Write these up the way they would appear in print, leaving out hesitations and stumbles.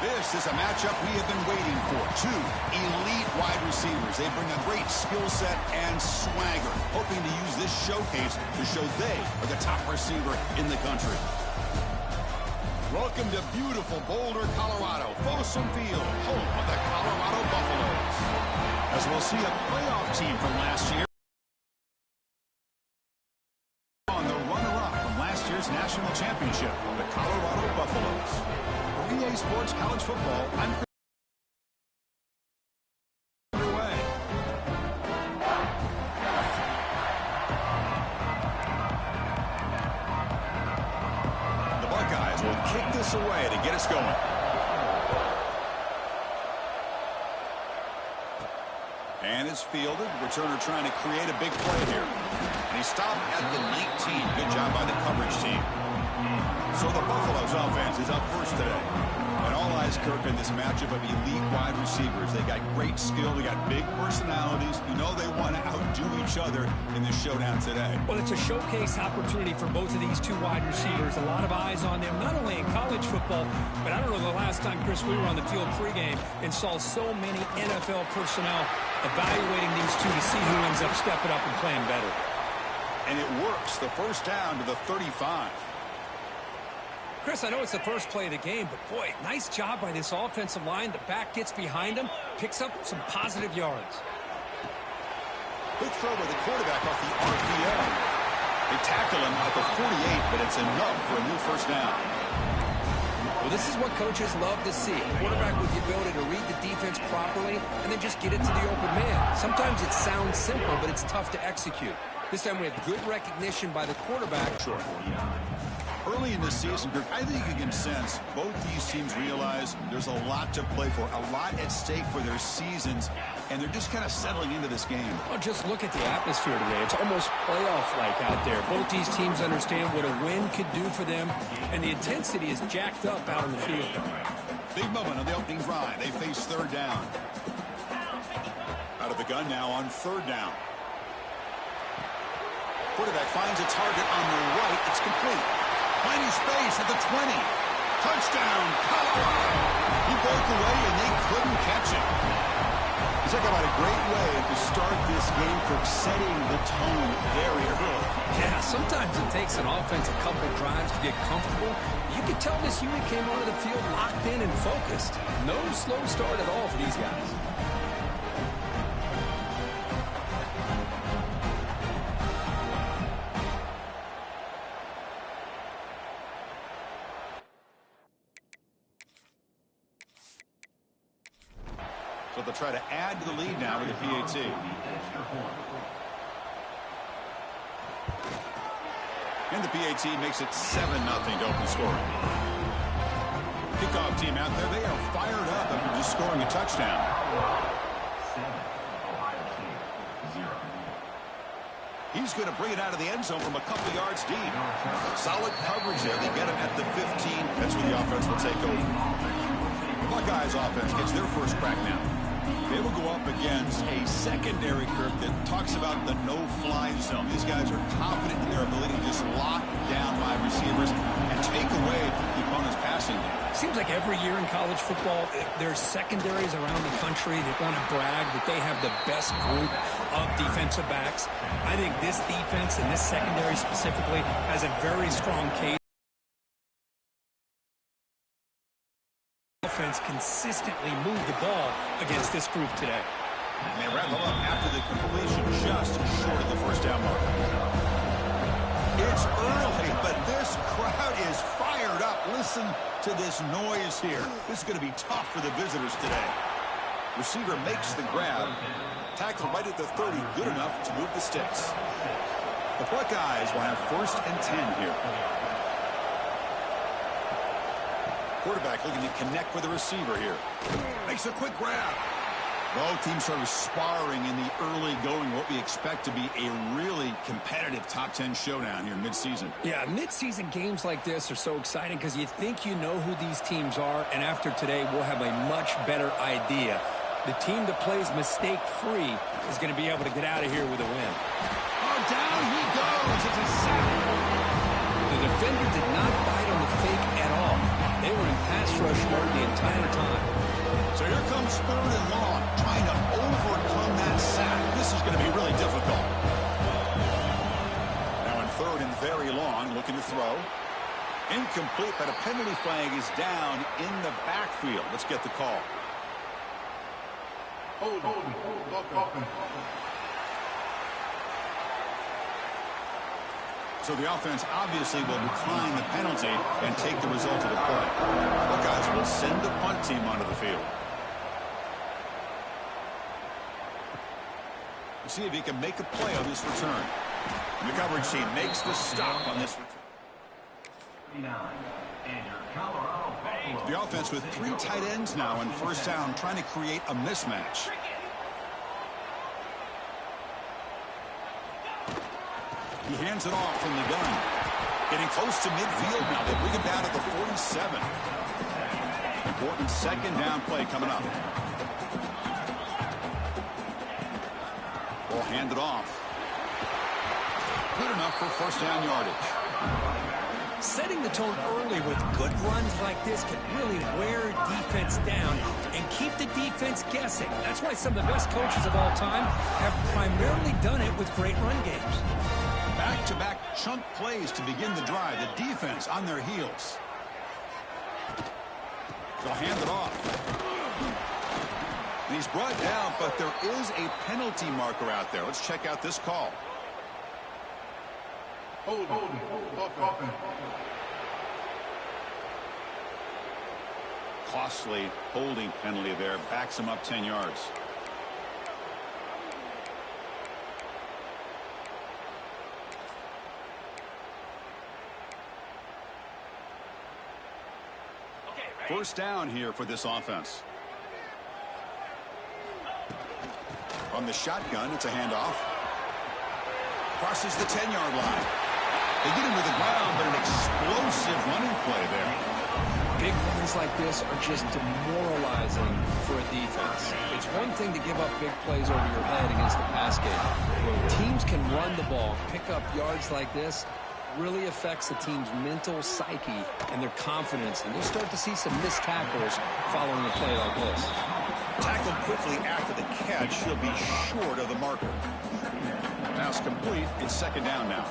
This is a matchup we have been waiting for. Two elite wide receivers. They bring a great skill set and swagger, hoping to use this showcase to show they are the top receiver in the country. Welcome to beautiful Boulder, Colorado, Folsom Field, home of the Colorado Buffaloes. As we'll see a playoff team from last year on the runner-up from last year's national championship, the Colorado Buffaloes. For EA Sports College Football, I'm underway. The Buckeyes will kick this away to get us going. And it's fielded. Returner trying to create a big play here. And he stopped at the 19. Good job by the coverage team. So the Buffaloes offense is up first today. And all eyes, Kirk, in this matchup of elite wide receivers. They got great skill. They got big personalities. You know they want to outdo each other in this showdown today. Well, it's a showcase opportunity for both of these two wide receivers. A lot of eyes on them, not only in college football, but I don't know the last time, Chris, we were on the field pregame and saw so many NFL personnel evaluating these two to see who ends up stepping up and playing better. And it works. The first down to the 35. Chris, I know it's the first play of the game, but boy, nice job by this offensive line. The back gets behind him, picks up some positive yards. Good throw by the quarterback off the RPO. They tackle him at the 48, but it's enough for a new first down. Well, this is what coaches love to see. A quarterback with the ability to read the defense properly and then just get it to the open man. Sometimes it sounds simple, but it's tough to execute. This time we have good recognition by the quarterback. Sure. Early in the season, Kirk, I think you can sense both these teams realize there's a lot to play for, a lot at stake for their seasons, and they're just kind of settling into this game. Well, just look at the atmosphere today. It's almost playoff-like out there. Both these teams understand what a win could do for them, and the intensity is jacked up out on the field. Big moment on the opening drive. They face third down. Out of the gun now on third down. Quarterback finds a target on the right. It's complete. Finding space at the 20. Touchdown, Colorado. He broke away, and they couldn't catch him. Talk about a great way to start this game for setting the tone very early. Yeah, sometimes it takes an offense a couple drives to get comfortable. You can tell this unit came onto the field locked in and focused. No slow start at all for these guys. So they'll try to add to the lead now with the PAT. And the PAT makes it 7-0 to open scoring. Kickoff team out there, they are fired up after just scoring a touchdown. He's going to bring it out of the end zone from a couple yards deep. Solid coverage there. They get him at the 15. That's where the offense will take over. The Buckeyes offense gets their first crack now. They will go up against a secondary group that talks about the no-fly zone. These guys are confident in their ability to just lock down wide receivers and take away the opponent's passing game. Seems like every year in college football, there's secondaries around the country that want to brag that they have the best group of defensive backs. I think this defense and this secondary specifically has a very strong case. Offense consistently moved the ball against this group today. And they wrap them up after the completion just short of the first down mark. It's early, but this crowd is fired up. Listen to this noise here. This is going to be tough for the visitors today. Receiver makes the grab. Tackle right at the 30. Good enough to move the sticks. The Buckeyes will have 1st and 10 here. Quarterback looking to connect with the receiver here. Makes a quick grab. Both teams sort of sparring in the early going, what we expect to be a really competitive top 10 showdown here mid-season. Yeah, mid-season games like this are so exciting because you think you know who these teams are, and after today we'll have a much better idea. The team that plays mistake-free is going to be able to get out of here with a win. Oh, down he goes. It's a sack. The defender did not bite on the fake at all. They were in pass rush mode the entire time. So here comes 3rd and long, trying to overcome that sack. This is going to be really difficult. Now in 3rd and very long, looking to throw. Incomplete, but a penalty flag is down in the backfield. Let's get the call. So the offense obviously will decline the penalty and take the result of the play. Buckeyes will send the punt team onto the field. We'll see if he can make a play on this return. And the coverage team makes the stop on this return. The offense with 3 tight ends now in 1st down, trying to create a mismatch. He hands it off from the gun. Getting close to midfield now. They bring him down at the 47. Important 2nd down play coming up. Ball handed off. Good enough for 1st down yardage. Setting the tone early with good runs like this can really wear defense down and keep the defense guessing. That's why some of the best coaches of all time have primarily done it with great run games. Back-to-back chunk plays to begin the drive. The defense on their heels. They'll hand it off. And he's brought down, but there is a penalty marker out there. Let's check out this call. Costly holding penalty there. Backs him up 10 yards. First down here for this offense. From the shotgun, it's a handoff. Crosses the 10-yard line. They get him to the ground, but an explosive running play there. Big runs like this are just demoralizing for a defense. It's one thing to give up big plays over your head against the pass game. When teams can run the ball, pick up yards like this, really affects the team's mental psyche and their confidence. And you'll start to see some missed tackles following a play like this. Tackled quickly after the catch. He'll be short of the marker. Pass complete. It's 2nd down now.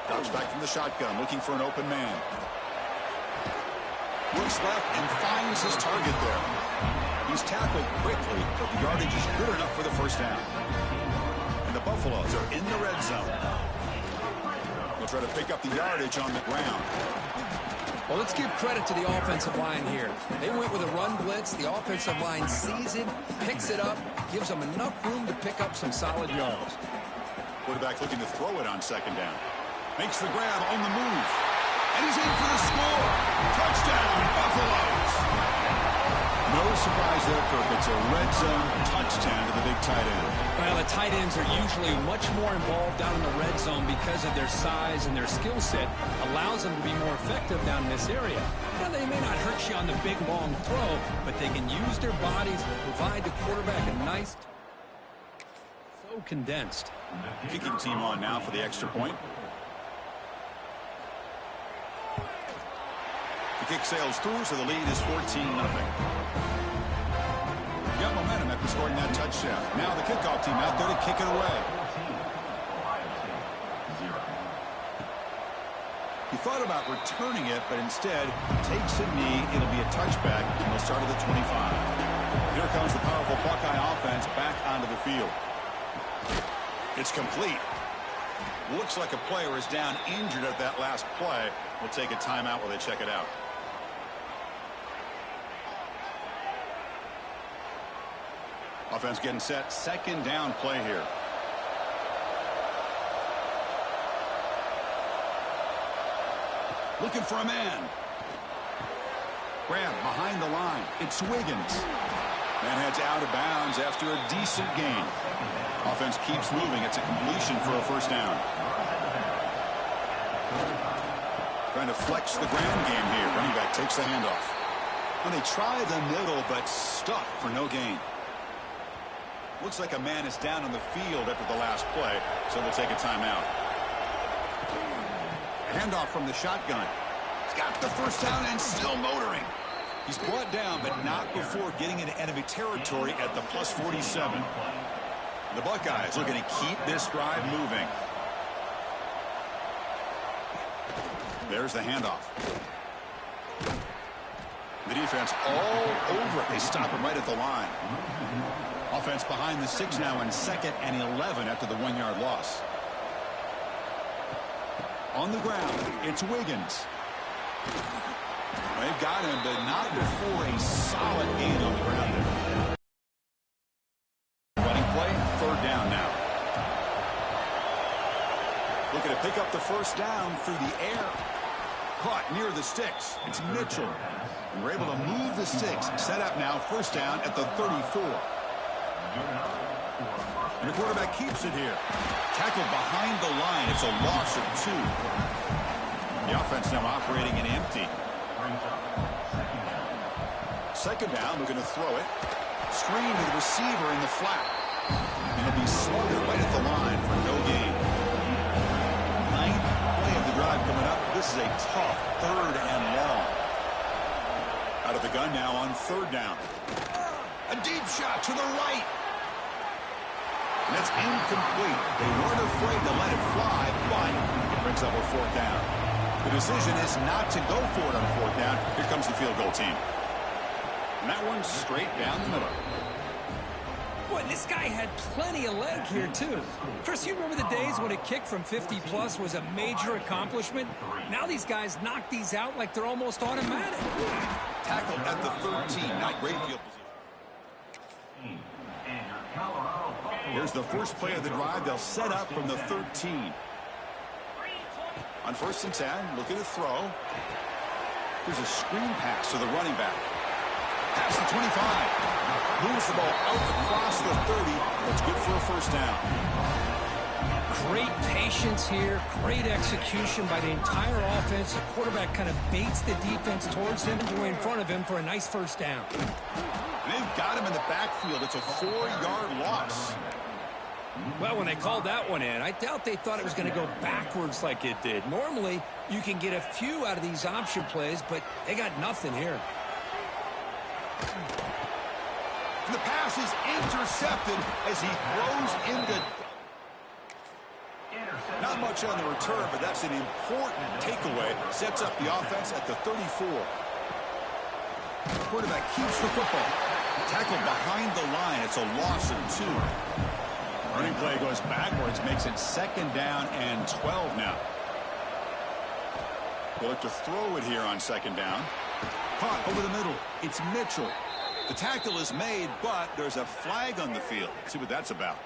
Drops back from the shotgun, looking for an open man. Looks left and finds his target there. He's tackled quickly, but the yardage is good enough for the 1st down. And the Buffaloes are in the red zone. They'll try to pick up the yardage on the ground. Well, let's give credit to the offensive line here. They went with a run blitz. The offensive line sees it, picks it up, gives them enough room to pick up some solid yards. Quarterback looking to throw it on 2nd down. Makes the grab on the move. And he's in for the score. Touchdown, Buffaloes. No surprise there, Kirk. It's a red zone touchdown to the big tight end. Well, the tight ends are usually much more involved down in the red zone because of their size and their skill set allows them to be more effective down in this area. Now, they may not hurt you on the big, long throw, but they can use their bodies, provide the quarterback a nice, so condensed. Kicking team on now for the extra point. The kick sails through, so the lead is 14-0. Got momentum after scoring that touchdown. Now the kickoff team out there to kick it away. He thought about returning it, but instead takes a knee. It'll be a touchback, and they'll start at the 25. Here comes the powerful Buckeye offense back onto the field. It's complete. Looks like a player is down injured at that last play. We'll take a timeout while they check it out. Offense getting set. 2nd down play here. Looking for a man. Grab behind the line. It's Wiggins. Man heads out of bounds after a decent gain. Offense keeps moving. It's a completion for a 1st down. Trying to flex the ground game here. Running back takes the handoff. And they try the middle, but stuffed for no gain. Looks like a man is down on the field after the last play, so they'll take a timeout. Handoff from the shotgun. He's got the first down and still motoring. He's brought down, but not before getting into enemy territory at the plus 47. The Buckeyes looking to keep this drive moving. There's the handoff. The defense all over it. They stop him right at the line. Offense behind the 6 now in 2nd and 11 after the 1-yard loss. On the ground, it's Wiggins. They've got him, but not before a solid gain on the ground there. Running play, 3rd down now. Looking to pick up the first down through the air. Caught near the sticks. It's Mitchell. And we're able to move the sticks. Set up now, 1st down at the 34. And the quarterback keeps it here. Tackled behind the line. It's a loss of 2. The offense now operating in empty. 2nd down, looking to throw it. Screen to the receiver in the flat. And he'll be smothered right at the line for no gain. 9th play of the drive coming up. This is a tough 3rd and long. Out of the gun now on 3rd down. A deep shot to the right. And that's incomplete. They weren't afraid to let it fly, but it brings up a 4th down. The decision is not to go for it on 4th down. Here comes the field goal team. And that one's straight down the middle. Boy, this guy had plenty of leg here, too. Chris, you remember the days when a kick from 50-plus was a major accomplishment? Now these guys knock these out like they're almost automatic. Tackled at the 13. Not great field position. Here's the first play of the drive. They'll set up from the 13. On 1st and 10, looking to throw. Here's a screen pass to the running back. Past the 25. Moves the ball out across the 30. That's good for a 1st down. Great patience here. Great execution by the entire offense. The quarterback kind of baits the defense towards him and in front of him for a nice 1st down. And they've got him in the backfield. It's a 4-yard loss. Well, when they called that one in, I doubt they thought it was going to go backwards like it did. Normally, you can get a few out of these option plays, but they got nothing here. And the pass is intercepted as he throws into... Not much on the return, but that's an important takeaway. Sets up the offense at the 34. The quarterback keeps the football. Tackled behind the line. It's a loss of 2. Running play goes backwards, makes it 2nd down and 12 now. They'll look to throw it here on 2nd down. Caught over the middle. It's Mitchell. The tackle is made, but there's a flag on the field. Let's see what that's about.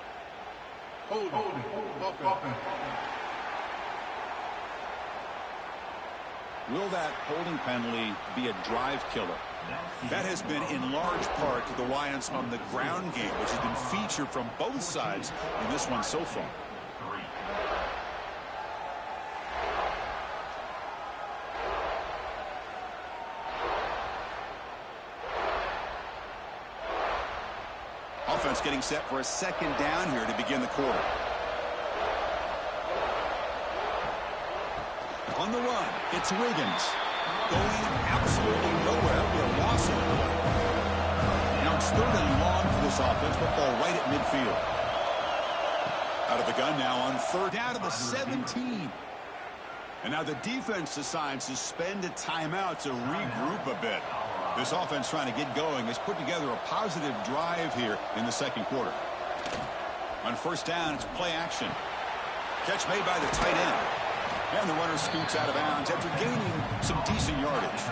Will that holding penalty be a drive killer? That has been in large part the reliance on the ground game, which has been featured from both sides in this one so far. Offense getting set for a 2nd down here to begin the quarter. On the run, it's Wiggins. Going absolutely nowhere. That'll be a loss of the play. Now it's 3rd and long for this offense. Football right at midfield. Out of the gun now on 3rd down to the 17. And now the defense decides to spend a timeout to regroup a bit. This offense trying to get going has put together a positive drive here in the 2nd quarter. On 1st down, it's play action. Catch made by the tight end. And the runner scoots out of bounds after gaining some decent yardage.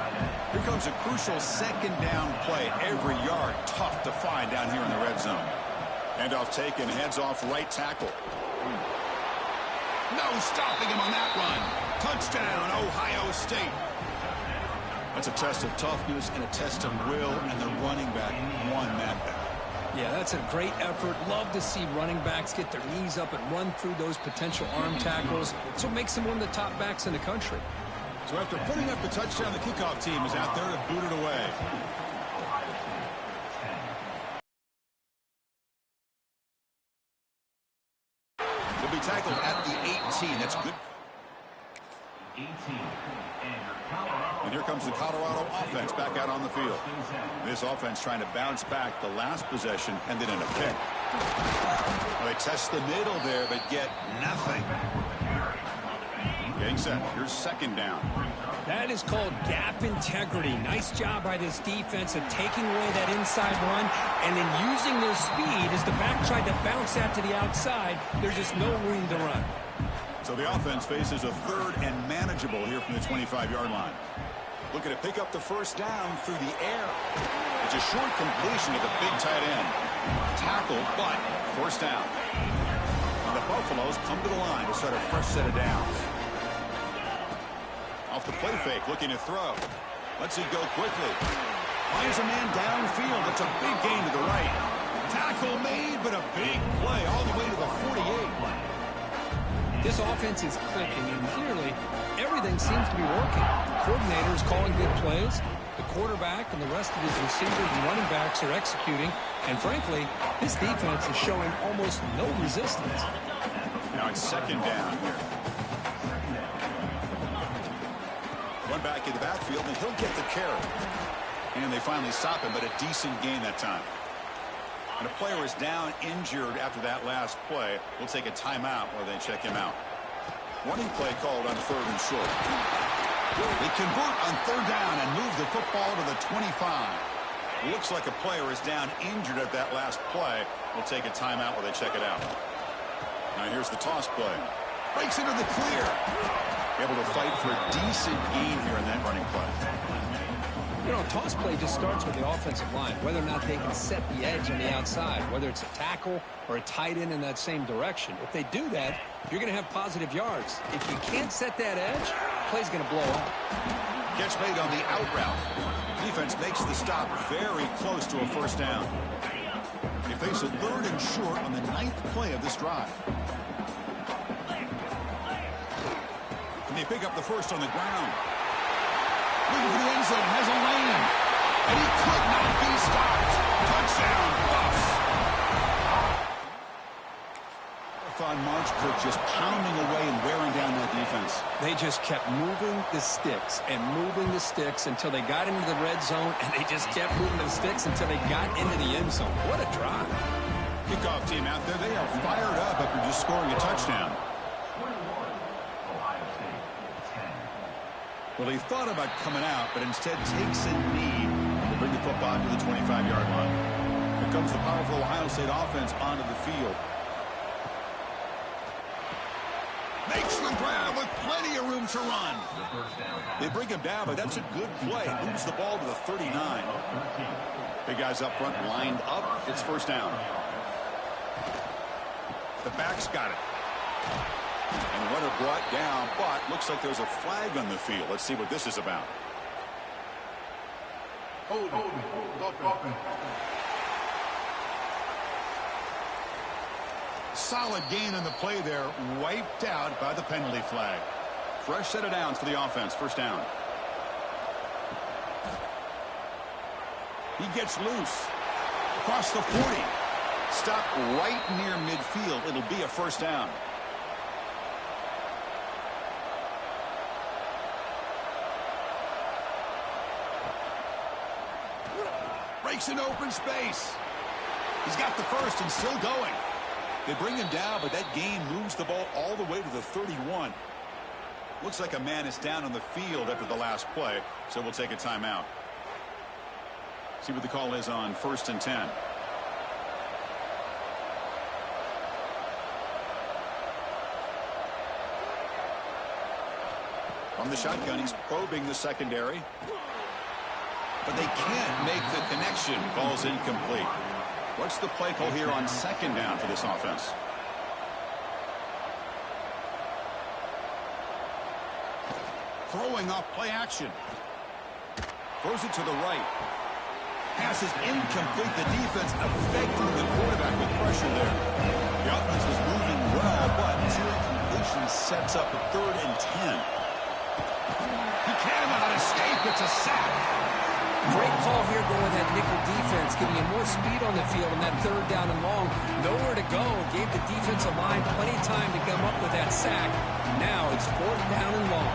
Here comes a crucial 2nd down play. Every yard tough to find down here in the red zone. Handoff taken, heads off right tackle. No stopping him on that run. Touchdown, Ohio State. That's a test of toughness and a test of will, and the running back won that battle. Yeah, that's a great effort. Love to see running backs get their knees up and run through those potential arm tackles. That's what makes them one of the top backs in the country. So after putting up the touchdown, the kickoff team is out there to boot it away. He'll be tackled at the 18. That's good. And here comes the Colorado offense back out on the field. This offense trying to bounce back the last possession and then in a pick. Well, they test the middle there, but get nothing. Getting set. Here's second down. That is called gap integrity. Nice job by this defense of taking away that inside run and then using their speed as the back tried to bounce that to the outside. There's just no room to run. So the offense faces a third and manageable here from the 25-yard line. Looking to pick up the first down through the air. It's a short completion to the big tight end. Tackle, but first down. And the Buffaloes come to the line to start a fresh set of downs. Off the play fake, looking to throw. Lets it go quickly. Finds a man downfield. It's a big gain to the right. Tackle made, but a big play all the way to the 48. This offense is clicking, and clearly everything seems to be working. The coordinator is calling good plays. The quarterback and the rest of his receivers and running backs are executing. And frankly, this defense is showing almost no resistance. Now it's second down here. Run back in the backfield, and he'll get the carry. And they finally stop him, but a decent gain that time. And a player is down injured after that last play. We'll take a timeout while they check him out. Running play called on third and short. They convert on third down and move the football to the 25. Looks like a player is down injured at that last play. We'll take a timeout while they check it out. Now here's the toss play. Breaks into the clear. Able to fight for a decent gain here in that running play. You know, a toss play just starts with the offensive line, whether or not they can set the edge on the outside, whether it's a tackle or a tight end in that same direction. If they do that, you're going to have positive yards. If you can't set that edge, play's going to blow up. Catch made on the out route. Defense makes the stop very close to a first down. They face a third and short on the 9th play of this drive. And they pick up the first on the ground. Looking for the end zone, has a lane, and he could not be stopped. Touchdown, Buffs. Marathon March Cook just pounding away and wearing down that defense. They just kept moving the sticks and moving the sticks until they got into the red zone, and they just kept moving the sticks until they got into the end zone. What a drive. Kickoff team out there, they are fired up after just scoring a touchdown. Well, he thought about coming out, but instead takes a knee to bring the football to the 25-yard line. Here comes the powerful Ohio State offense onto the field. Makes the grab with plenty of room to run. They bring him down, but that's a good play. Moves the ball to the 39. Big guys up front lined up. It's first down. The back's got it. And the runner brought down, but looks like there's a flag on the field. Let's see what this is about. Solid gain on the play there, wiped out by the penalty flag. Fresh set of downs for the offense, first down. He gets loose. Across the 40. Stopped right near midfield. It'll be a first down. Breaks in open space. He's got the first and still going. They bring him down, but that gain moves the ball all the way to the 31. Looks like a man is down on the field after the last play, so we'll take a timeout. See what the call is on 1st and 10. From the shotgun, he's probing the secondary. But they can't make the connection. Ball's incomplete. What's the play call here on second down for this offense? Throwing off play action. Throws it to the right. Pass is incomplete. The defense affecting the quarterback with pressure there. The offense was moving well, but two incompletions sets up a 3rd and 10. He cannot escape. It's a sack. Great call here going with that nickel defense, giving him more speed on the field on that 3rd down and long. Nowhere to go. Gave the defensive line plenty of time to come up with that sack. Now it's 4th down and long.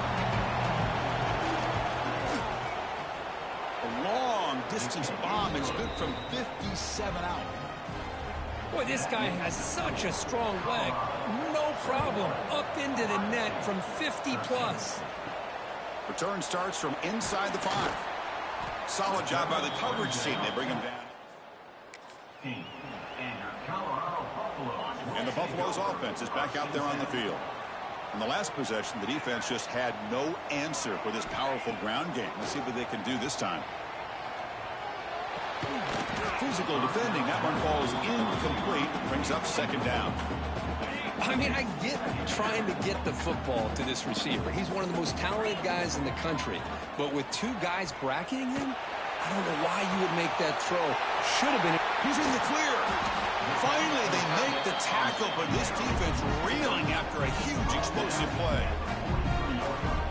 distance bomb is good from 57 out. Boy, this guy has such a strong leg. No problem. Up into the net from 50 plus. Return starts from inside the 5. Solid job by the coverage team. They bring him down. And the Buffalo's offense is back out there on the field. In the last possession, the defense just had no answer for this powerful ground game. Let's see what they can do this time. Physical defending. That one falls incomplete. Brings up second down. I mean, I get trying to get the football to this receiver. He's one of the most talented guys in the country. But with two guys bracketing him, I don't know why you would make that throw. Should have been. He's in the clear. Finally, they make the tackle, but this defense reeling after a huge explosive play.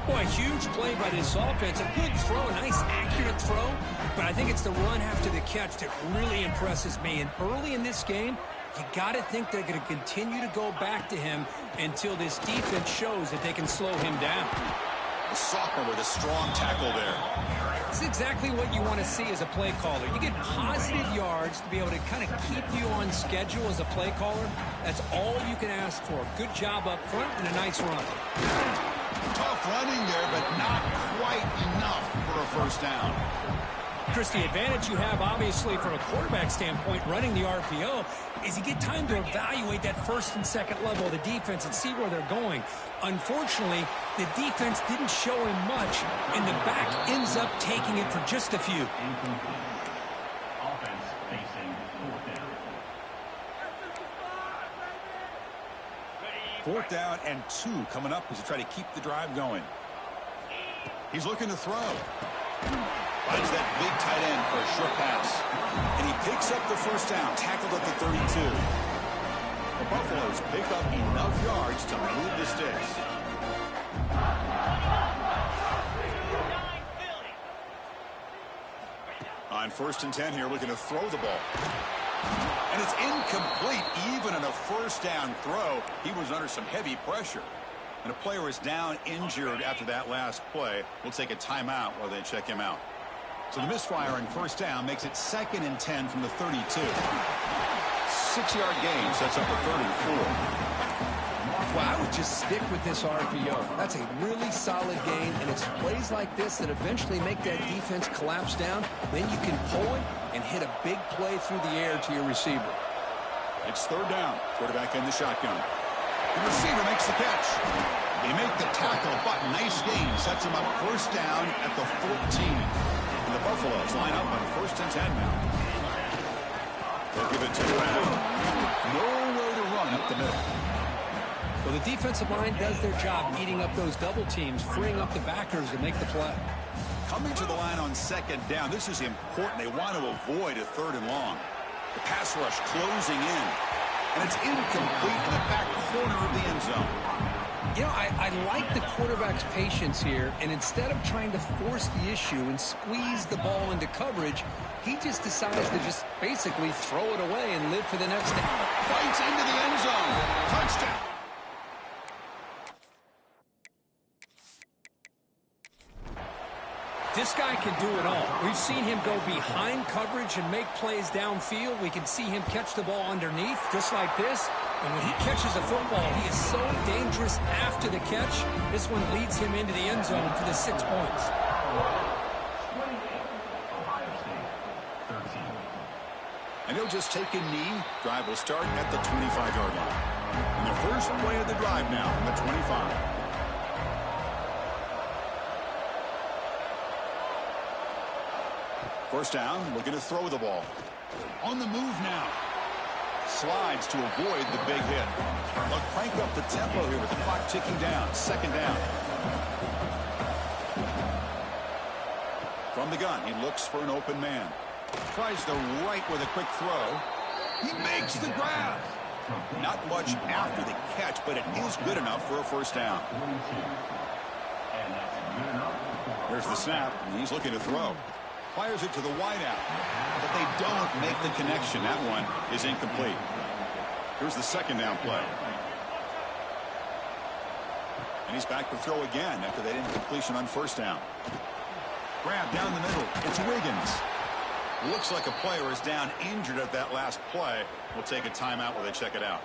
Boy, a huge play by this offense. A good throw, a nice accurate throw. But I think it's the run after the catch that really impresses me. And early in this game, you got to think they're going to continue to go back to him until this defense shows that they can slow him down. The sophomore with a strong tackle there. It's exactly what you want to see as a play caller. You get positive yards to be able to kind of keep you on schedule as a play caller. That's all you can ask for. Good job up front and a nice run. Tough running there, but not quite enough for a first down. Chris, the advantage you have, obviously, from a quarterback standpoint, running the RPO, is you get time to evaluate that first and second level of the defense and see where they're going. Unfortunately, the defense didn't show him much, and the back ends up taking it for just a few. Offense facing fourth down. 4th down and 2 coming up as they try to keep the drive going. He's looking to throw. Finds that big tight end for a short pass. And he picks up the first down, tackled at the 32. The Buffaloes pick up enough yards to move the sticks. On 1st and 10 here, looking to throw the ball. And it's incomplete. Even in a first down throw, he was under some heavy pressure. And a player is down injured after that last play. We'll take a timeout while they check him out. So the misfire on 1st down makes it 2nd and 10 from the 32. 6-yard gain sets up a 3rd and 4. Well, I would just stick with this RPO. That's a really solid gain, and it's plays like this that eventually make that defense collapse down. Then you can pull it and hit a big play through the air to your receiver. It's 3rd down. Quarterback in the shotgun. The receiver makes the catch. They make the tackle, but nice gain. Sets him up 1st down at the 14. And the Buffaloes line up on 1st and 10 now. They'll give it to Brown. Nowhere to run up the middle. Well, the defensive line does their job eating up those double teams, freeing up the backers to make the play. Coming to the line on 2nd down. This is important. They want to avoid a 3rd and long. The pass rush closing in. And it's incomplete in the back corner of the end zone. You know, I like the quarterback's patience here, and instead of trying to force the issue and squeeze the ball into coverage, he just decides to just basically throw it away and live for the next down. Fights into the end zone. Touchdown. This guy can do it all. We've seen him go behind coverage and make plays downfield. We can see him catch the ball underneath, just like this. And when he catches a football, he is so dangerous after the catch. This one leads him into the end zone for the 6 points. And he'll just take a knee. Drive will start at the 25-yard line. And the first play of the drive now from the 25. First down, looking to throw the ball. On the move now. Slides to avoid the big hit. They'll crank up the tempo here with the clock ticking down. 2nd down. From the gun, he looks for an open man. Tries the right with a quick throw. He makes the grab. Not much after the catch, but it is good enough for a first down. Here's the snap, and he's looking to throw. Fires it to the wideout, but they don't make the connection. That one is incomplete. Here's the 2nd down play. And he's back to throw again after that incompletion on 1st down. Grab down the middle. It's Wiggins. Looks like a player is down injured at that last play. We'll take a timeout while they check it out.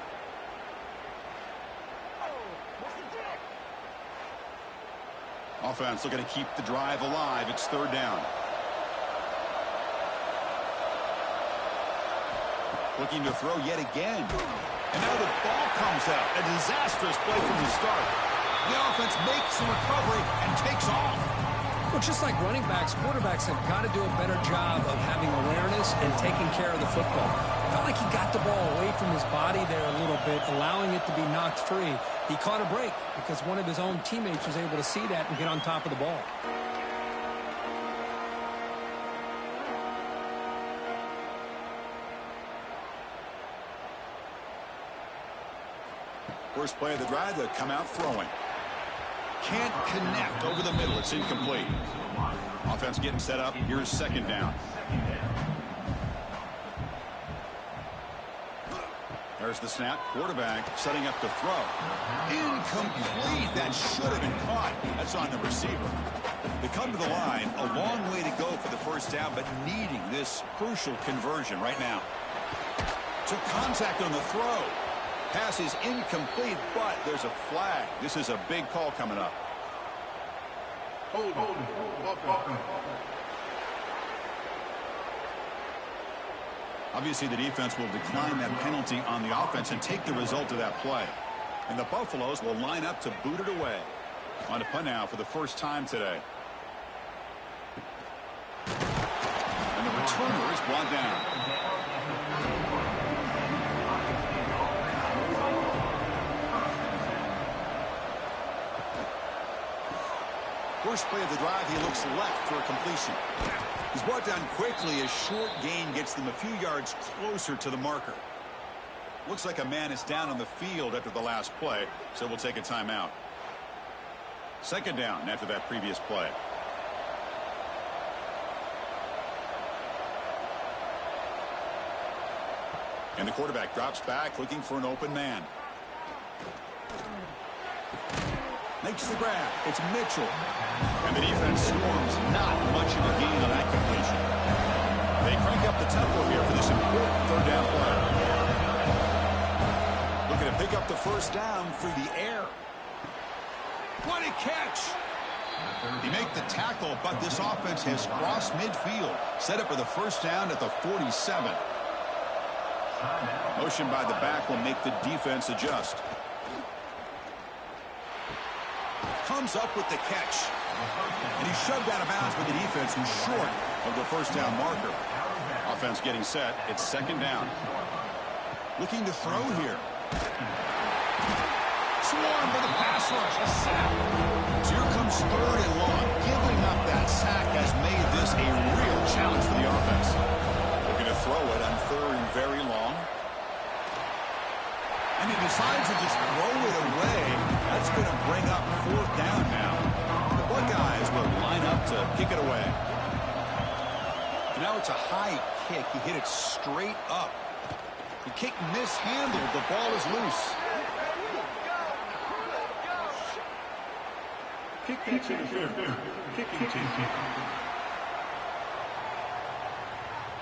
Offense looking to keep the drive alive. It's third down. Looking to throw yet again. And now the ball comes out. A disastrous play from the start. The offense makes the recovery and takes off. Well, just like running backs, quarterbacks have got to do a better job of having awareness and taking care of the football. It felt like he got the ball away from his body there a little bit, allowing it to be knocked free. He caught a break because one of his own teammates was able to see that and get on top of the ball. First play of the drive, they'll come out throwing. Can't connect over the middle. It's incomplete. Offense getting set up. Here's second down. There's the snap. Quarterback setting up to throw. Incomplete. That should have been caught. That's on the receiver. They come to the line. A long way to go for the first down, but needing this crucial conversion right now. Took contact on the throw. Pass is incomplete, but there's a flag. This is a big call coming up. Obviously, the defense will decline that penalty on the offense and take the result of that play. And the Buffaloes will line up to boot it away. On to punt now for the first time today. And the returner is brought down. First play of the drive, he looks left for a completion. He's brought down quickly. A short gain gets them a few yards closer to the marker. Looks like a man is down on the field after the last play, so we'll take a timeout. Second down after that previous play. And the quarterback drops back looking for an open man. Makes the grab. It's Mitchell. And the defense swarms. Not much of a gain on that completion. They crank up the tempo here for this important third down play. Looking to pick up the first down through the air. What a catch. He made the tackle, but this offense has crossed midfield. Set up for the first down at the 47. Motion by the back will make the defense adjust. Comes up with the catch. And he's shoved out of bounds by the defense who's short of the first down marker. Offense getting set. It's second down. Looking to throw here. Swarm for the pass rush. A sack. So here comes third and long. Giving up that sack has made this a real challenge for the offense. Looking to throw it on third and very long. And he decides to just throw it away. That's going to bring up fourth down now. The Buckeyes will line up to kick it away. And now it's a high kick. He hit it straight up. The kick mishandled. The ball is loose.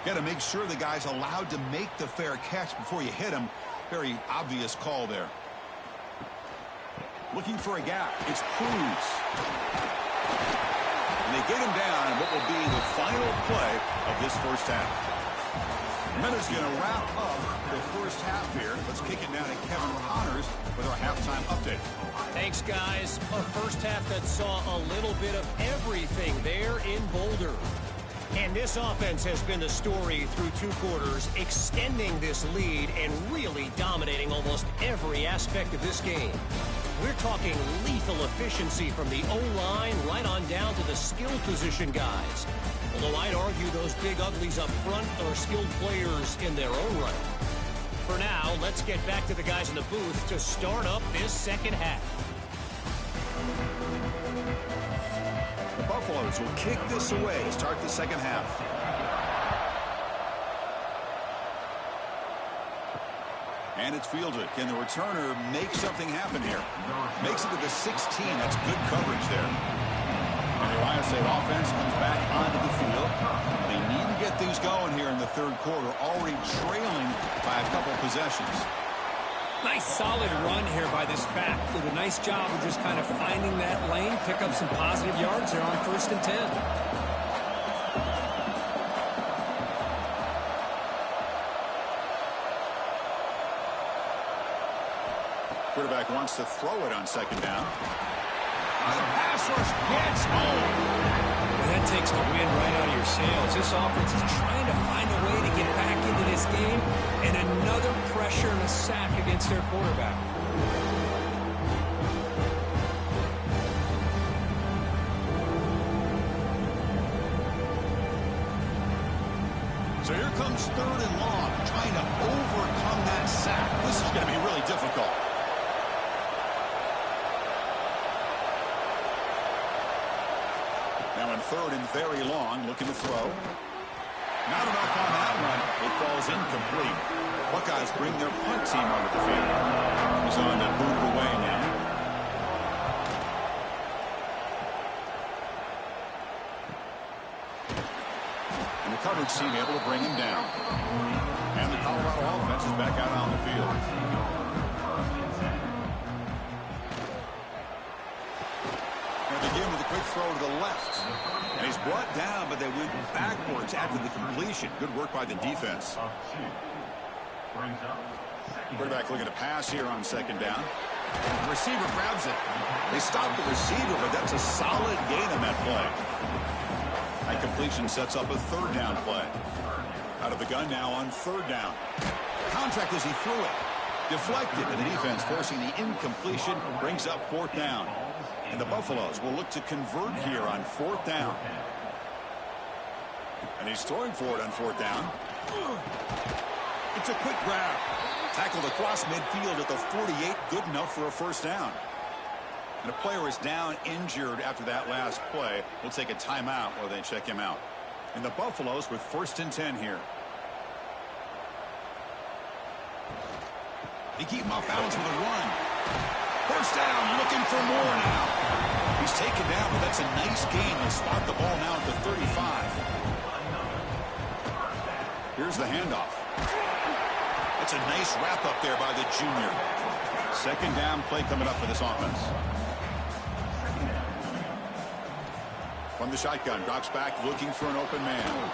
Got to make sure the guy's allowed to make the fair catch before you hit him. Very obvious call there. Looking for a gap. It's Cruz. And they get him down in what will be the final play of this first half. Minutes going to wrap up the first half here. Let's kick it down to Kevin Connors with our halftime update. Thanks, guys. A first half that saw a little bit of everything there in Boulder. And this offense has been the story through two quarters, extending this lead and really dominating almost every aspect of this game. We're talking lethal efficiency from the O-line right on down to the skill position guys. Although I'd argue those big uglies up front are skilled players in their own right. For now, let's get back to the guys in the booth to start up this second half. The Buffaloes will kick this away to start the second half. And it's fielded. Can the returner make something happen here? Makes it to the 16. That's good coverage there. And the Ohio State offense comes back onto the field. They need to get things going here in the third quarter, already trailing by a couple possessions. Nice solid run here by this back. Did a nice job of just kind of finding that lane, pick up some positive yards there on 1st and 10. Quarterback wants to throw it on 2nd down. The pass rush gets home. That takes the wind right out of your sails. This offense is trying to find a way to get back into this game, and another pressure and a sack against their quarterback. So here comes 3rd and long, trying to overcome that sack. This is going to be really difficult. Now in 3rd and very long, looking to throw. Not enough on that one. It falls incomplete. Buckeyes bring their punt team onto the field. He's on to boot it away now. And the coverage team able to bring him down. And the Colorado offense is back out on the field. Begin with a quick throw to the left. And he's brought down, but they went backwards after the completion. Good work by the defense. Quarterback looking to pass here on 2nd down. The receiver grabs it. They stop the receiver, but that's a solid gain on that play. That completion sets up a 3rd down play. Out of the gun now on 3rd down. Contact as he threw it. Deflected, and the defense forcing the incompletion brings up 4th down. And the Buffaloes will look to convert here on 4th down. And he's throwing for it on 4th down. It's a quick grab. Tackled across midfield at the 48. Good enough for a 1st down. And a player is down injured after that last play. We'll take a timeout while they check him out. And the Buffaloes with 1st and 10 here. They keep him off balance with a run. 1st down, looking for more now. He's taken down, but that's a nice gain. They'll spot the ball now at the 35. Here's the handoff. That's a nice wrap up there by the junior. 2nd down play coming up for this offense. From the shotgun, drops back, looking for an open man.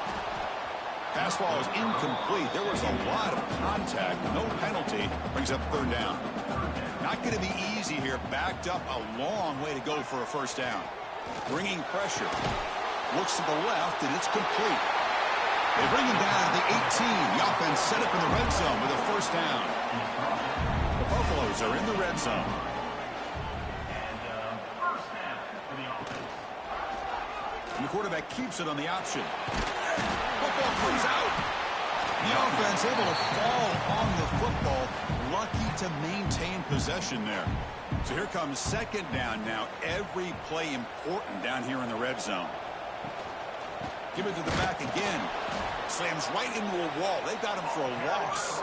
Pass ball is incomplete. There was a lot of contact. No penalty. Brings up 3rd down. Not going to be easy here. Backed up a long way to go for a 1st down. Bringing pressure. Looks to the left, and it's complete. They bring him down to the 18. The offense set up in the red zone with a 1st down. The Buffaloes are in the red zone. And the quarterback keeps it on the option. Football comes out. The offense able to fall on the football. Lucky to maintain possession there. So here comes 2nd down now. Every play important down here in the red zone. Give it to the back again. Slams right into a wall. They got him for a loss.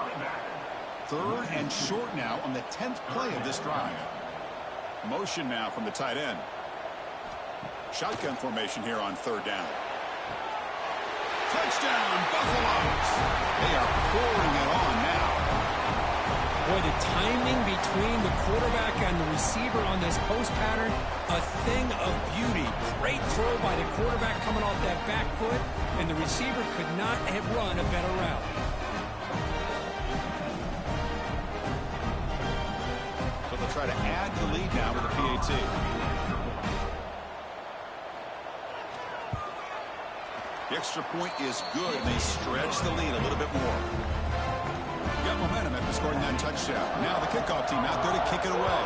3rd and short now on the 10th play of this drive. Motion now from the tight end. Shotgun formation here on 3rd down. Touchdown, Buffaloes. They are pouring it on now. Boy, the timing between the quarterback and the receiver on this post pattern, a thing of beauty. Great throw by the quarterback coming off that back foot, and the receiver could not have run a better route. So they'll try to add to the lead now with the PAT. The extra point is good, and they stretch the lead a little bit more. Got momentum after scoring that touchdown. Now the kickoff team out there to kick it away.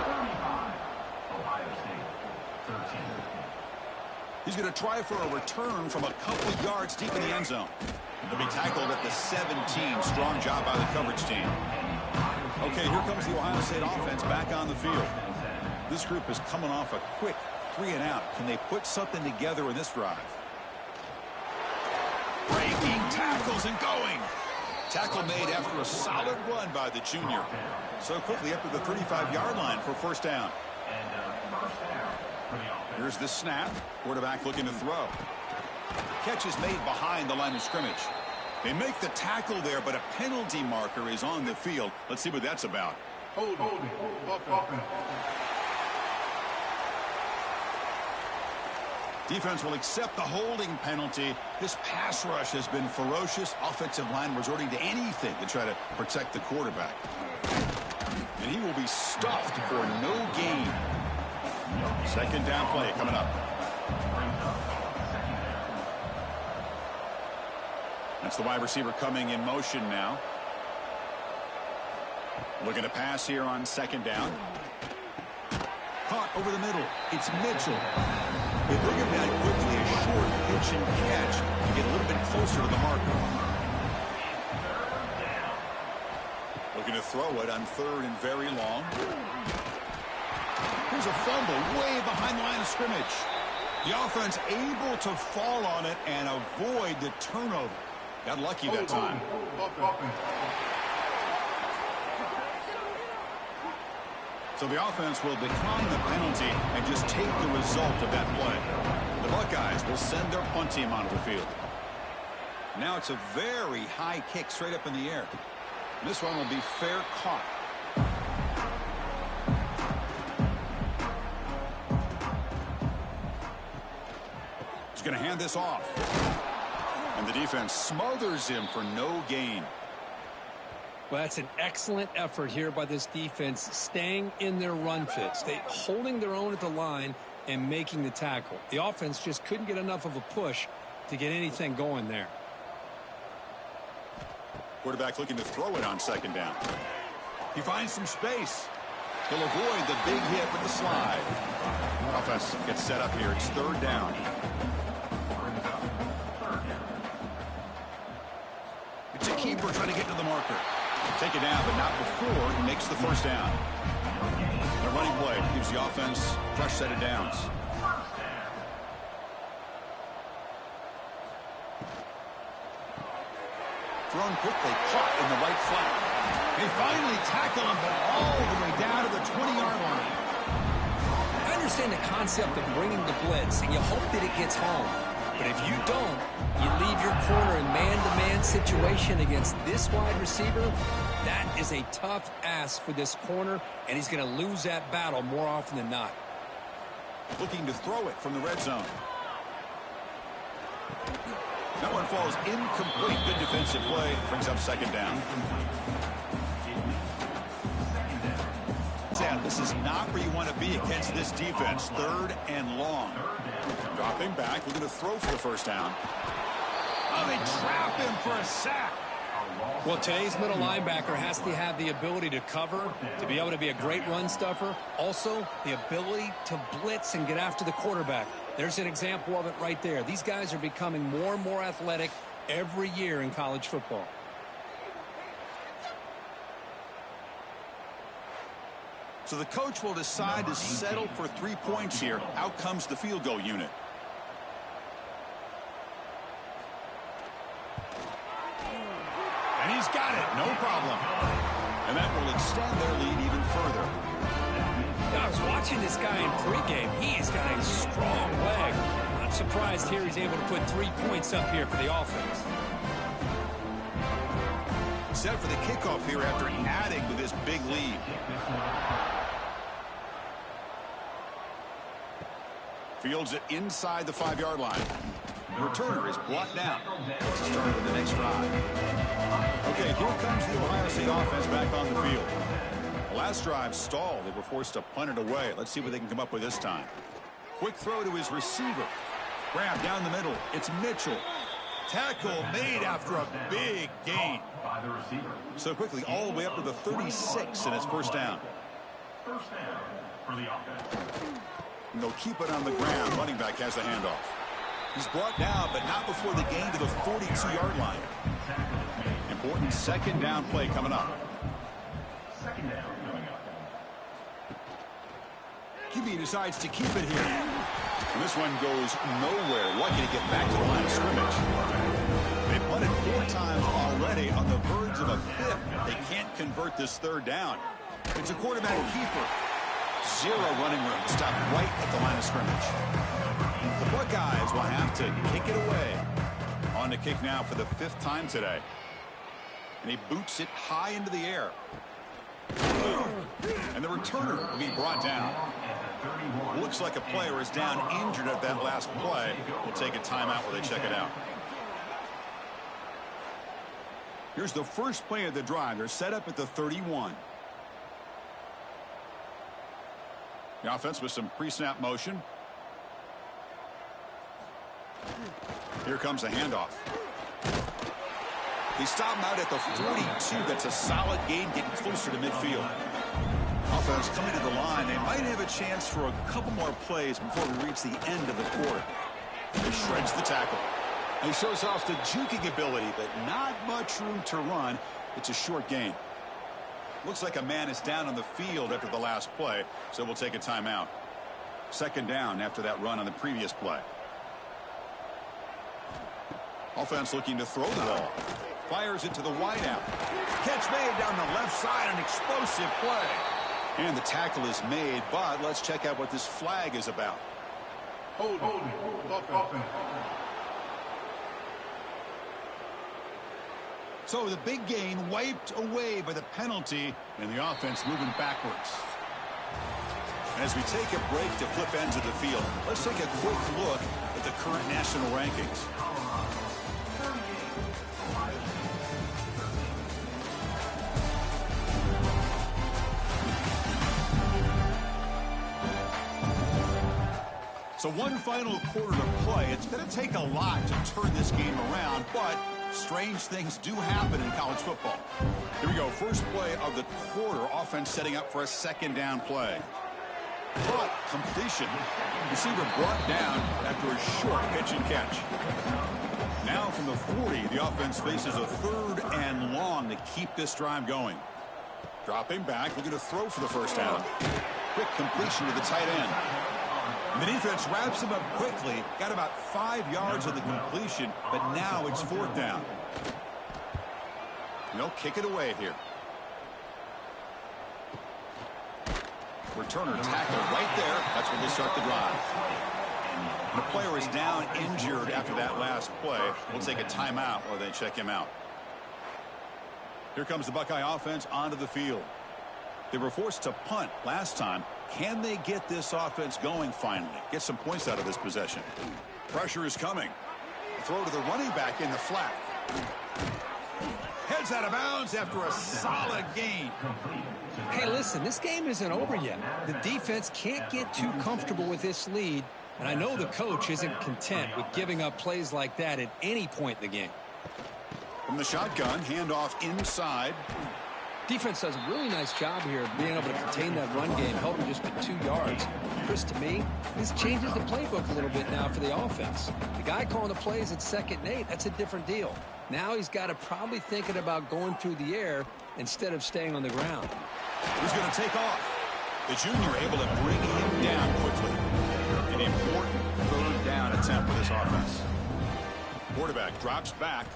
He's going to try for a return from a couple of yards deep in the end zone. He'll be tackled at the 17. Strong job by the coverage team. Okay, here comes the Ohio State offense back on the field. This group is coming off a quick 3-and-out. Can they put something together in this drive? Breaking tackles and going. Tackle made after a solid run by the junior. So quickly up to the 35-yard line for 1st down. Here's the snap. Quarterback looking to throw. Catch is made behind the line of scrimmage. They make the tackle there, but a penalty marker is on the field. Let's see what that's about. Defense will accept the holding penalty. This pass rush has been ferocious. Offensive line resorting to anything to try to protect the quarterback. And he will be stuffed for no gain. Second down play coming up. That's the wide receiver coming in motion now. Looking to pass here on second down. Caught over the middle. It's Mitchell. They bring him down quickly, a short pitch and catch to get a little bit closer to the marker. Looking to throw it on third and very long. Here's a fumble way behind the line of scrimmage. The offense able to fall on it and avoid the turnover. Got lucky that time. So the offense will decline the penalty and just take the result of that play. The Buckeyes will send their punt team onto the field. Now it's a very high kick straight up in the air. This one will be fair caught. He's going to hand this off. And the defense smothers him for no gain. Well, that's an excellent effort here by this defense, staying in their run fit, holding their own at the line and making the tackle. The offense just couldn't get enough of a push to get anything going there. Quarterback looking to throw it on second down. He finds some space. He'll avoid the big hit with the slide. Offense gets set up here. It's third down. It's a keeper trying to get to the marker. Take it down, but not before he makes the first down. The running play gives the offense a fresh set of downs. Thrown quickly, caught in the right flat. They finally tackle him, but all the way down to the 20-yard line. I understand the concept of bringing the blitz, and you hope that it gets home. But if you don't, you leave your corner in man-to-man situation against this wide receiver. That is a tough ask for this corner, and he's going to lose that battle more often than not. Looking to throw it from the red zone. That one falls incomplete. Good defensive play. Brings up second down. This is not where you want to be against this defense. Third and long. Dropping back. We're going to throw for the first down. Oh, they trap him for a sack. Well, today's middle linebacker has to have the ability to cover, to be able to be a great run stuffer. Also, the ability to blitz and get after the quarterback. There's an example of it right there. These guys are becoming more and more athletic every year in college football. So the coach will decide to settle for 3 points here. Out comes the field goal unit. And he's got it. No problem. And that will extend their lead even further. I was watching this guy in pregame. He's got a strong leg. Not surprised here he's able to put 3 points up here for the offense. Set for the kickoff here after adding to this big lead. Fields it inside the 5-yard line. The returner is blocked down. Let's start with the next drive. Okay, here comes the Ohio State offense back on the field. The last drive stalled. They were forced to punt it away. Let's see what they can come up with this time. Quick throw to his receiver. Grab down the middle. It's Mitchell. Tackle made after a big gain. So quickly all the way up to the 36 and it's first down. First down for the offense. And they'll keep it on the ground. Running back has the handoff. He's brought down, but not before the gain to the 42-yard line. Important second down play coming up. Second down coming up. QB decides to keep it here. And this one goes nowhere. Lucky to get back to the line of scrimmage. They've punted 4 times already on the verge of a 5th. They can't convert this third down. It's a quarterback keeper. Zero running room. Stop right at the line of scrimmage. The Buckeyes will have to kick it away. On to kick now for the 5th time today. And he boots it high into the air. And the returner will be brought down. Looks like a player is down injured at that last play. We'll take a timeout while they check it out. Here's the first play of the drive. They're set up at the 31. The offense with some pre-snap motion. Here comes a handoff. They stop him out at the 42. That's a solid gain, getting closer to midfield. Offense coming to the line. They might have a chance for a couple more plays before we reach the end of the quarter. He shreds the tackle. He shows off the juking ability, but not much room to run. It's a short gain. Looks like a man is down on the field after the last play, so we'll take a timeout. 2nd down after that run on the previous play. Offense looking to throw the ball. Fires it to the wideout. Catch made down the left side, an explosive play. And the tackle is made, but let's check out what this flag is about. Hold. So the big gain wiped away by the penalty, and the offense moving backwards. As we take a break to flip ends of the field, let's take a quick look at the current national rankings. So one final quarter to play. It's going to take a lot to turn this game around, but strange things do happen in college football. Here we go. First play of the quarter. Offense setting up for a 2nd down play. But completion. Receiver brought down after a short pitch and catch. Now from the 40, the offense faces a 3rd and long to keep this drive going. Dropping back, looking to throw for the 1st down. Quick completion to the tight end. The defense wraps him up quickly. Got about 5 yards of the completion, but now it's 4th down. They'll kick it away here. Returner tackle right there. That's when they start the drive. The player is down injured after that last play. We'll take a timeout while they check him out. Here comes the Buckeye offense onto the field. They were forced to punt last time. Can they get this offense going finally? Get some points out of this possession. Pressure is coming. Throw to the running back in the flat. Heads out of bounds after a solid gain. Hey, listen, this game isn't over yet. The defense can't get too comfortable with this lead, and I know the coach isn't content with giving up plays like that at any point in the game. From the shotgun, handoff inside. Defense does a really nice job here of being able to contain that run game, helping just get 2 yards. Chris, to me, this changes the playbook a little bit now for the offense. The guy calling the plays at 2nd and 8, that's a different deal. Now he's got to probably thinking about going through the air instead of staying on the ground. He's going to take off. The junior able to bring him down quickly. An important 3rd down attempt for this offense. Quarterback drops back.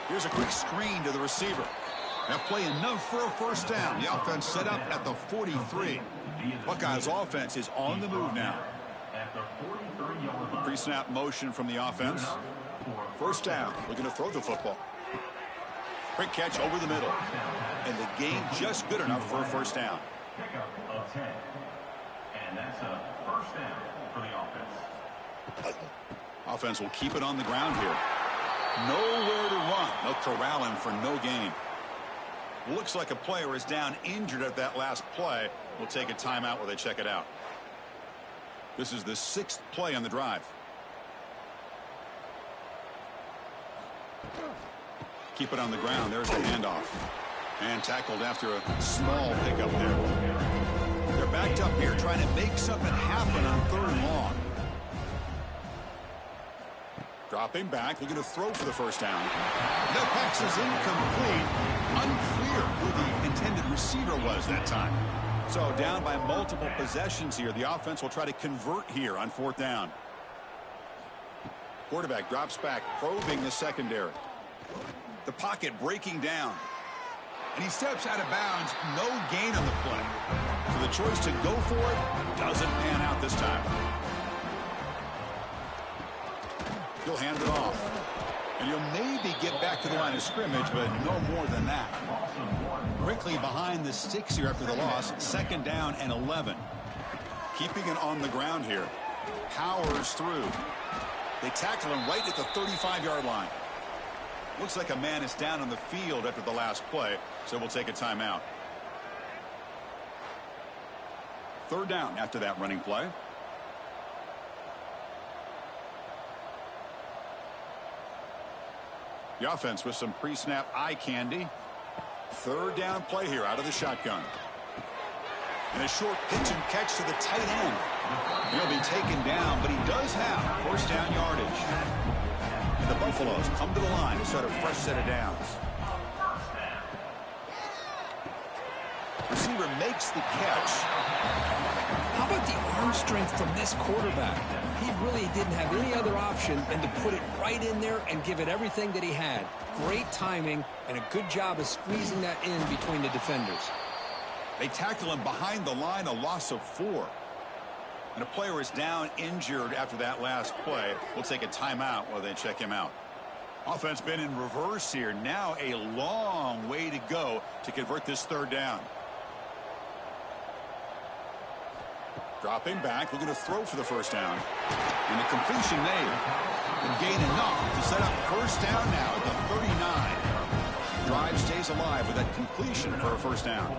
Here's a quick screen to the receiver. That play enough for a 1st down. The offense set up at the 43. Buckeyes offense is on the move now. Pre-snap motion from the offense. 1st down. Looking to throw the football. Quick catch over the middle. And the gain just good enough for a 1st down. Pickup of 10. And that's a 1st down for the offense. Offense will keep it on the ground here. Nowhere to run. They'll corral him for no gain. Looks like a player is down injured at that last play. We'll take a timeout while they check it out. This is the 6th play on the drive. Keep it on the ground. There's the handoff. And tackled after a small pickup there. They're backed up here trying to make something happen on 3rd and long. Dropping back, looking to throw for the 1st down. The pass is incomplete. Unclear who the intended receiver was that time. So down by multiple possessions here. The offense will try to convert here on 4th down. Quarterback drops back, probing the secondary. The pocket breaking down. And he steps out of bounds. No gain on the play. So the choice to go for it doesn't pan out this time. He'll hand it off. And he'll maybe get back to the line of scrimmage, but no more than that. Quickly behind the sticks here after the loss. 2nd down and 11. Keeping it on the ground here. Powers through. They tackle him right at the 35-yard line. Looks like a man is down on the field after the last play, so we'll take a timeout. 3rd down after that running play. The offense with some pre-snap eye candy. 3rd down play here out of the shotgun. And a short pitch and catch to the tight end. He'll be taken down, but he does have 1st down yardage. And the Buffaloes come to the line to start a fresh set of downs. Receiver makes the catch. How about the arm strength from this quarterback? He really didn't have any other option than to put it right in there and give it everything that he had. Great timing and a good job of squeezing that in between the defenders. They tackle him behind the line, a loss of 4. And a player is down injured after that last play. We'll take a timeout while they check him out. Offense been in reverse here. Now a long way to go to convert this 3rd down. Dropping back, looking to throw for the 1st down. And the completion made. And gain enough to set up 1st down now at the 39. Drive stays alive with that completion for a 1st down.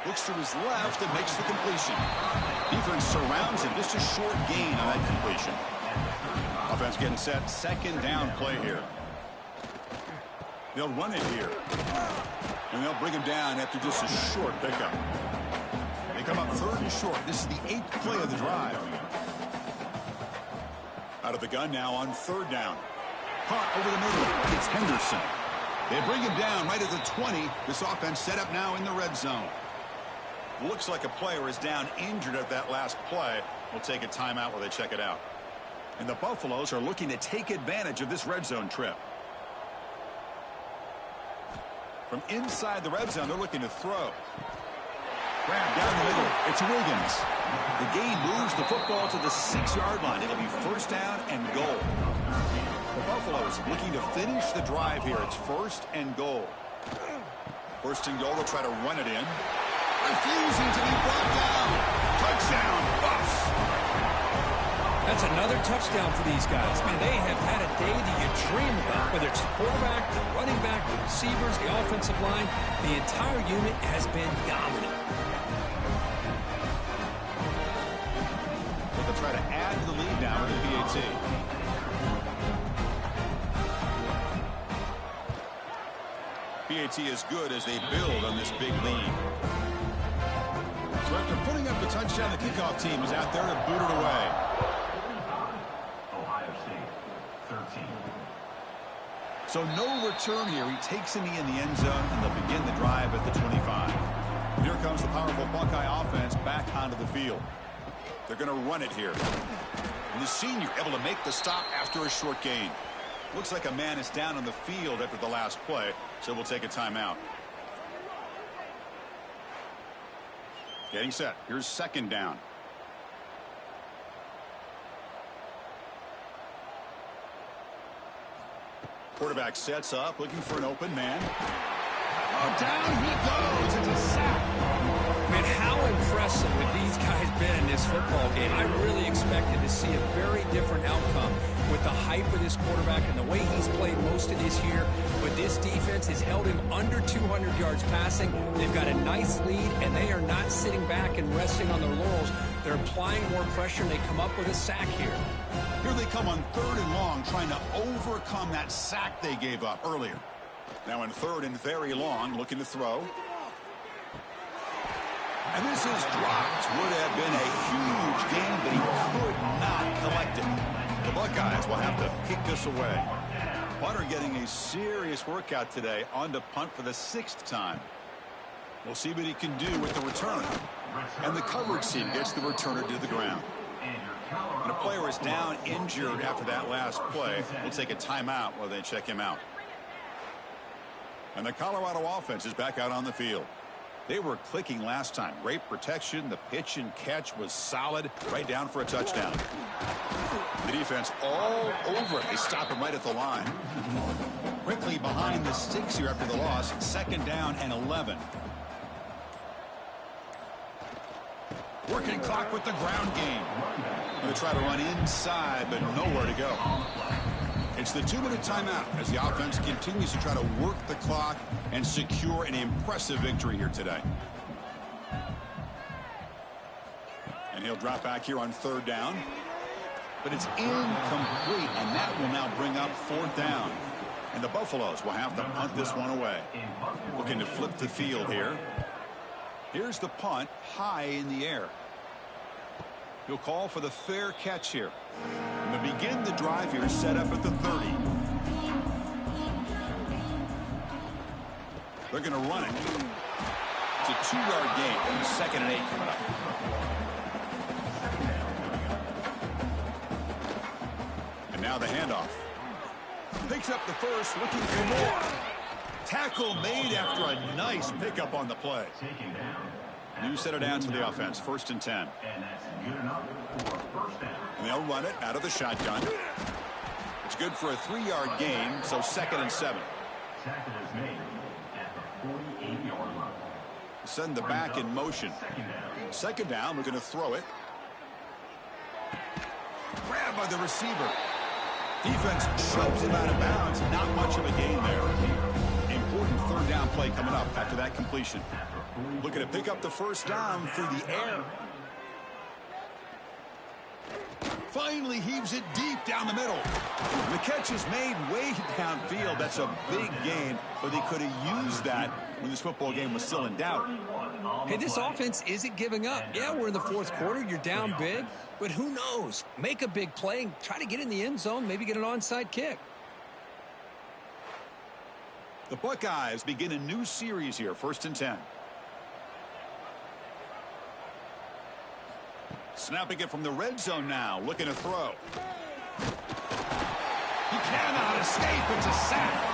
Looks to his left and makes the completion. Defense surrounds him. Just a short gain on that completion. Offense getting set. 2nd down play here. They'll run it here. And they'll bring him down after just a short pickup. They come up 3rd and short. This is the 8th play of the drive. Out of the gun now on 3rd down. Caught over the middle. It's Henderson. They bring him down right at the 20. This offense set up now in the red zone. Looks like a player is down injured at that last play. We'll take a timeout while they check it out. And the Buffaloes are looking to take advantage of this red zone trip. From inside the red zone, they're looking to throw. Grab down the middle. It's Wiggins. The gain moves the football to the 6-yard line. It'll be 1st down and goal. The Buffaloes looking to finish the drive here. It's 1st and goal. 1st and goal. They'll try to run it in. Refusing to be brought down. Touchdown, Buffs. That's another touchdown for these guys. Man, they have had a day that you dream about, whether it's the quarterback, the running back, the receivers, the offensive line. The entire unit has been dominant. They'll try to add to the lead now with the PAT. PAT is good as they build on this big lead. So after putting up the touchdown, the kickoff team is out there to boot it away. Ohio State, 13. So no return here. He takes in the end zone, and they'll begin the drive at the 25. Here comes the powerful Buckeye offense back onto the field. They're going to run it here. And the senior able to make the stop after a short gain. Looks like a man is down on the field after the last play, so we'll take a timeout. Getting set. Here's 2nd down. Quarterback sets up, looking for an open man. Oh, down he goes. It's a sack. Man, how impressive have these guys been in this football game? I really expected to see a very different outcome with the hype of this quarterback and the way he's played most of this year. But this defense has held him under 200 yards passing. They've got a nice lead, and they are not sitting back and resting on their laurels. They're applying more pressure, and they come up with a sack here. Here they come on 3rd and long, trying to overcome that sack they gave up earlier. Now in 3rd and very long, looking to throw. And this is dropped. Would have been a huge gain, but he could not collect it. The Buckeyes will have to kick this away. Punter getting a serious workout today on to punt for the 6th time. We'll see what he can do with the return. And the coverage team gets the returner to the ground. And a player is down injured after that last play. We'll take a timeout while they check him out. And the Colorado offense is back out on the field. They were clicking last time. Great protection. The pitch and catch was solid. Right down for a touchdown. The defense all over it. They stop him right at the line. Quickly behind the sticks here after the loss. 2nd down and 11. Working clock with the ground game. Going to try to run inside, but nowhere to go. It's the 2-minute timeout as the offense continues to try to work the clock and secure an impressive victory here today. And he'll drop back here on 3rd down. But it's incomplete, and that will now bring up 4th down. And the Buffaloes will have to punt this one away. Looking to flip the field here. Here's the punt, high in the air. He'll call for the fair catch here. And to begin the drive here, set up at the 30. They're going to run it. It's a 2-yard gain. 2nd and 8 coming up. And now the handoff. Picks up the first, looking for more. Tackle made after a nice pickup on the play. New set of downs for the offense. 1st and 10. And that's good enough for a first down. And they'll run it out of the shotgun. It's good for a 3-yard gain, so 2nd and 7. Tackle is made at the 48-yard line. Send the back in motion. 2nd down, we're going to throw it. Grabbed by the receiver. Defense shoves him out of bounds. Not much of a gain there. Important 3rd down play coming up after that completion. Looking to pick up the 1st down through the air. Finally heaves it deep down the middle. The catch is made way downfield. That's a big gain, but they could have used that when this football game was still in doubt. Hey, this offense isn't giving up. Yeah, we're in the 4th quarter. You're down big, but who knows? Make a big play and try to get in the end zone, maybe get an onside kick. The Buckeyes begin a new series here, 1st and 10. Snapping it from the red zone now, looking to throw. He cannot escape. It's a sack.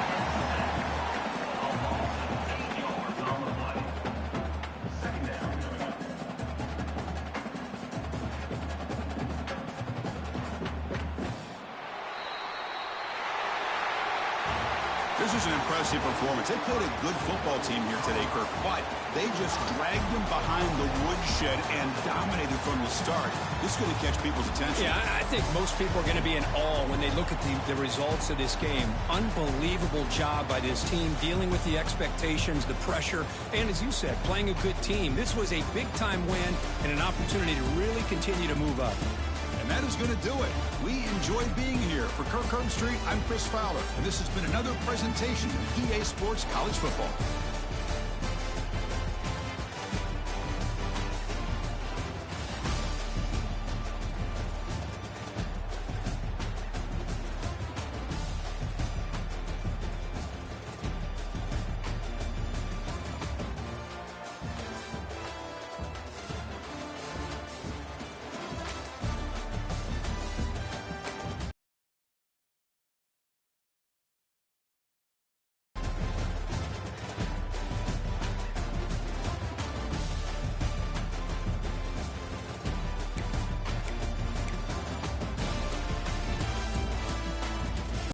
This is an impressive performance. They played a good football team here today, Kirk, but they just dragged them behind the woodshed and dominated from the start. This is going to catch people's attention. Yeah, I think most people are going to be in awe when they look at the results of this game. Unbelievable job by this team dealing with the expectations, the pressure, and as you said, playing a good team. This was a big-time win and an opportunity to really continue to move up. And that is going to do it. We enjoyed being here. For Kirk Herbstreit, I'm Chris Fowler, and this has been another presentation of EA Sports College Football.